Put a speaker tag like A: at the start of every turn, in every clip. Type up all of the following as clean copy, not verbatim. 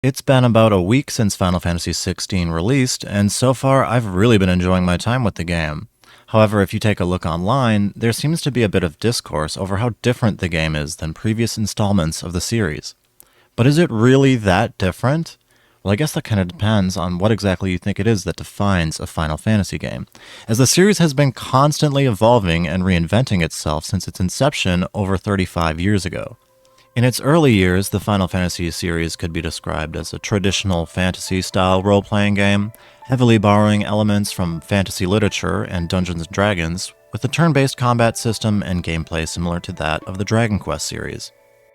A: It's been about a week since Final Fantasy XVI released, and so far I've really been enjoying my time with the game. However, if you take a look online, there seems to be a bit of discourse over how different the game is than previous installments of the series. But is it really that different? Well, I guess that kind of depends on what exactly you think it is that defines a Final Fantasy game, as the series has been constantly evolving and reinventing itself since its inception over 35 years ago. In its early years, the Final Fantasy series could be described as a traditional fantasy-style role-playing game, heavily borrowing elements from fantasy literature and Dungeons & Dragons, with a turn-based combat system and gameplay similar to that of the Dragon Quest series.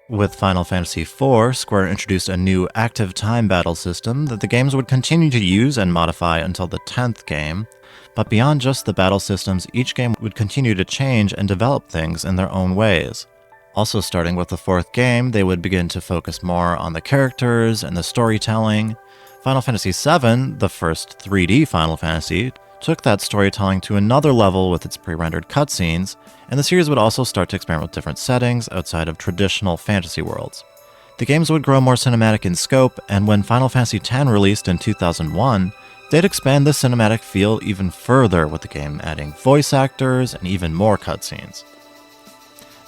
A: With Final Fantasy IV, Square introduced a new active time battle system that the games would continue to use and modify until the 10th game, but beyond just the battle systems, each game would continue to change and develop things in their own ways. Also starting with the fourth game, they would begin to focus more on the characters and the storytelling. Final Fantasy VII, the first 3D Final Fantasy, took that storytelling to another level with its pre-rendered cutscenes, and the series would also start to experiment with different settings outside of traditional fantasy worlds. The games would grow more cinematic in scope, and when Final Fantasy X released in 2001, they'd expand the cinematic feel even further, with the game adding voice actors and even more cutscenes.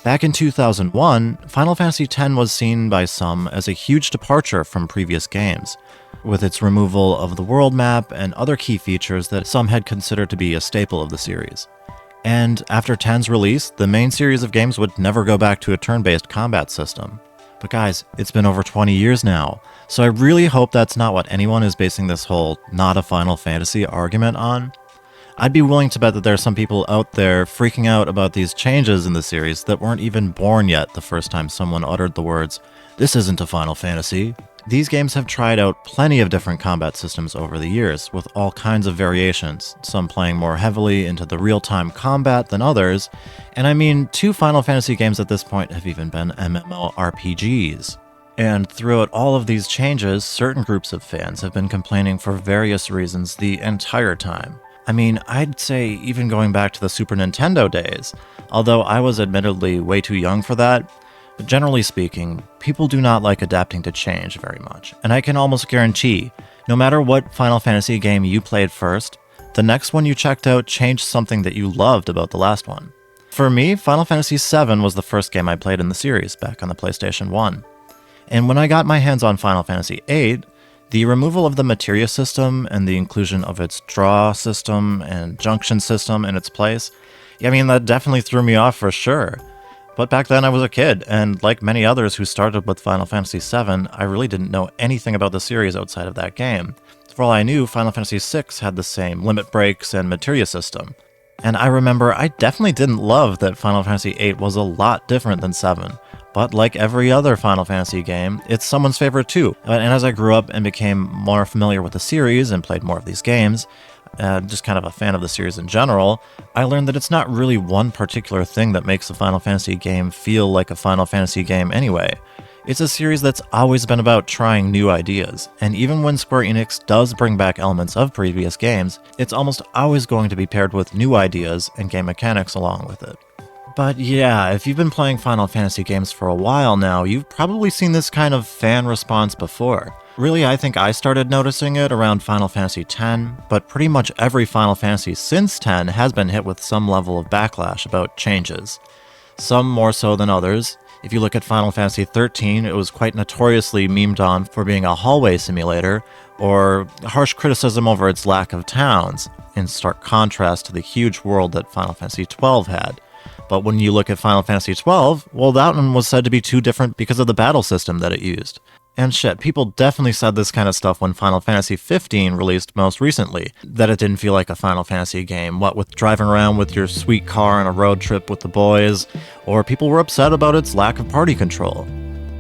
A: Back in 2001, Final Fantasy X was seen by some as a huge departure from previous games, with its removal of the world map and other key features that some had considered to be a staple of the series. And after X's release, the main series of games would never go back to a turn-based combat system. But guys, it's been over 20 years now, so I really hope that's not what anyone is basing this whole not a Final Fantasy argument on. I'd be willing to bet that there are some people out there freaking out about these changes in the series that weren't even born yet the first time someone uttered the words, "This isn't a Final Fantasy." These games have tried out plenty of different combat systems over the years, with all kinds of variations, some playing more heavily into the real-time combat than others, and I mean, 2 Final Fantasy games at this point have even been MMORPGs. And throughout all of these changes, certain groups of fans have been complaining for various reasons the entire time. I mean, I'd say even going back to the Super Nintendo days, although I was admittedly way too young for that. But generally speaking, people do not like adapting to change very much, and I can almost guarantee, no matter what Final Fantasy game you played first, the next one you checked out changed something that you loved about the last one. For me, Final Fantasy VII was the first game I played in the series back on the PlayStation 1. And when I got my hands on Final Fantasy VIII, the removal of the materia system and the inclusion of its draw system and junction system in its place, I mean, that definitely threw me off for sure. But back then I was a kid, and like many others who started with Final Fantasy VII, I really didn't know anything about the series outside of that game. For all I knew, Final Fantasy VI had the same limit breaks and materia system. And I remember I definitely didn't love that Final Fantasy VIII was a lot different than 7. But like every other Final Fantasy game, it's someone's favorite too. And as I grew up and became more familiar with the series and played more of these games, just kind of a fan of the series in general, I learned that it's not really one particular thing that makes a Final Fantasy game feel like a Final Fantasy game anyway. It's a series that's always been about trying new ideas, and even when Square Enix does bring back elements of previous games, it's almost always going to be paired with new ideas and game mechanics along with it. But yeah, if you've been playing Final Fantasy games for a while now, you've probably seen this kind of fan response before. Really, I think I started noticing it around Final Fantasy X, but pretty much every Final Fantasy since 10 has been hit with some level of backlash about changes. Some more so than others. If you look at Final Fantasy XIII, it was quite notoriously memed on for being a hallway simulator, or harsh criticism over its lack of towns, in stark contrast to the huge world that Final Fantasy XII had. But when you look at Final Fantasy XII, well, that one was said to be too different because of the battle system that it used. And shit, people definitely said this kind of stuff when Final Fantasy 15 released most recently, that it didn't feel like a Final Fantasy game, what with driving around with your sweet car on a road trip with the boys, or people were upset about its lack of party control.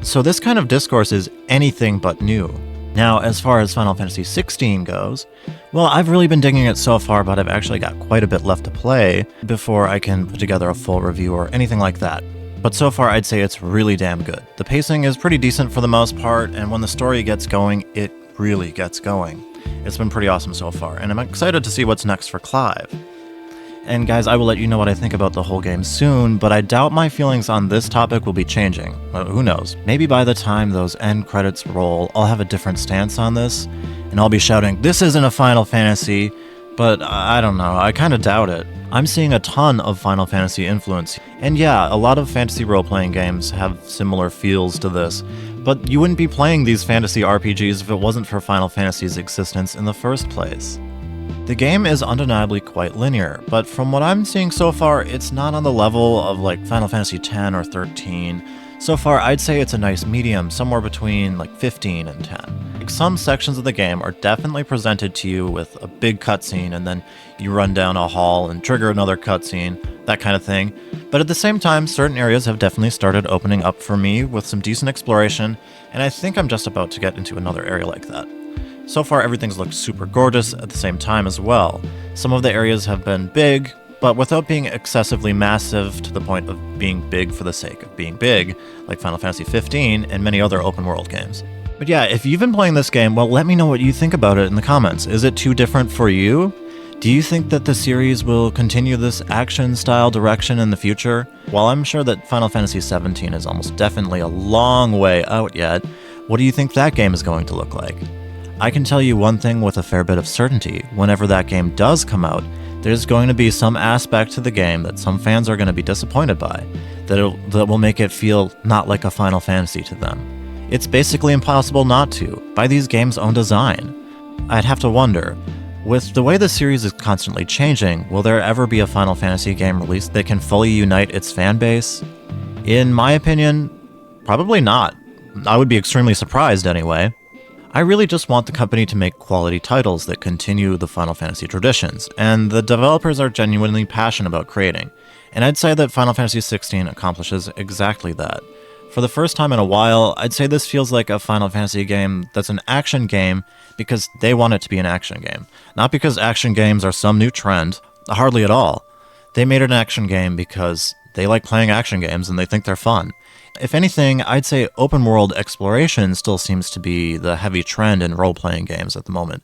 A: So this kind of discourse is anything but new. Now, as far as Final Fantasy 16 goes, well, I've really been digging it so far, but I've actually got quite a bit left to play before I can put together a full review or anything like that. But so far, I'd say it's really damn good. The pacing is pretty decent for the most part, and when the story gets going, it really gets going. It's been pretty awesome so far, and I'm excited to see what's next for Clive. And guys, I will let you know what I think about the whole game soon, but I doubt my feelings on this topic will be changing. Who knows? Maybe by the time those end credits roll, I'll have a different stance on this, and I'll be shouting, "This isn't a Final Fantasy," but I don't know, I kinda doubt it. I'm seeing a ton of Final Fantasy influence, and yeah, a lot of fantasy role-playing games have similar feels to this, but you wouldn't be playing these fantasy RPGs if it wasn't for Final Fantasy's existence in the first place. The game is undeniably quite linear, but from what I'm seeing so far, it's not on the level of like Final Fantasy X or 13. So far, I'd say it's a nice medium, somewhere between like 15 and 10. Like, some sections of the game are definitely presented to you with a big cutscene, and then you run down a hall and trigger another cutscene, that kind of thing. But at the same time, certain areas have definitely started opening up for me with some decent exploration, and I think I'm just about to get into another area like that. So far, everything's looked super gorgeous at the same time as well. Some of the areas have been big, but without being excessively massive to the point of being big for the sake of being big, like Final Fantasy 15 and many other open world games. But yeah, if you've been playing this game, well, let me know what you think about it in the comments. Is it too different for you? Do you think that the series will continue this action-style direction in the future? While I'm sure that Final Fantasy 17 is almost definitely a long way out yet, what do you think that game is going to look like? I can tell you one thing with a fair bit of certainty. Whenever that game does come out, there's going to be some aspect to the game that some fans are going to be disappointed by, that will make it feel not like a Final Fantasy to them. It's basically impossible not to, by these games' own design. I'd have to wonder, with the way the series is constantly changing, will there ever be a Final Fantasy game released that can fully unite its fan base? In my opinion, probably not. I would be extremely surprised anyway. I really just want the company to make quality titles that continue the Final Fantasy traditions, and the developers are genuinely passionate about creating. And I'd say that Final Fantasy 16 accomplishes exactly that. For the first time in a while, I'd say this feels like a Final Fantasy game that's an action game because they want it to be an action game. Not because action games are some new trend, hardly at all. They made it an action game because they like playing action games and they think they're fun. If anything, I'd say open world exploration still seems to be the heavy trend in role-playing games at the moment.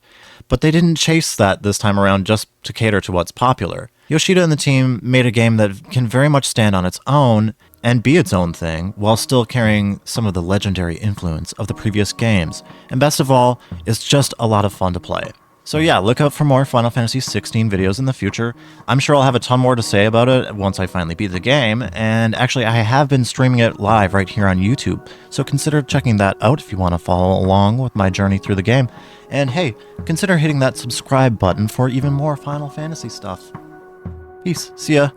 A: But they didn't chase that this time around just to cater to what's popular. Yoshida and the team made a game that can very much stand on its own and be its own thing, while still carrying some of the legendary influence of the previous games. And best of all, it's just a lot of fun to play. So yeah, look out for more Final Fantasy 16 videos in the future. I'm sure I'll have a ton more to say about it once I finally beat the game, and actually I have been streaming it live right here on YouTube, so consider checking that out if you want to follow along with my journey through the game. And hey, consider hitting that subscribe button for even more Final Fantasy stuff. Peace, see ya!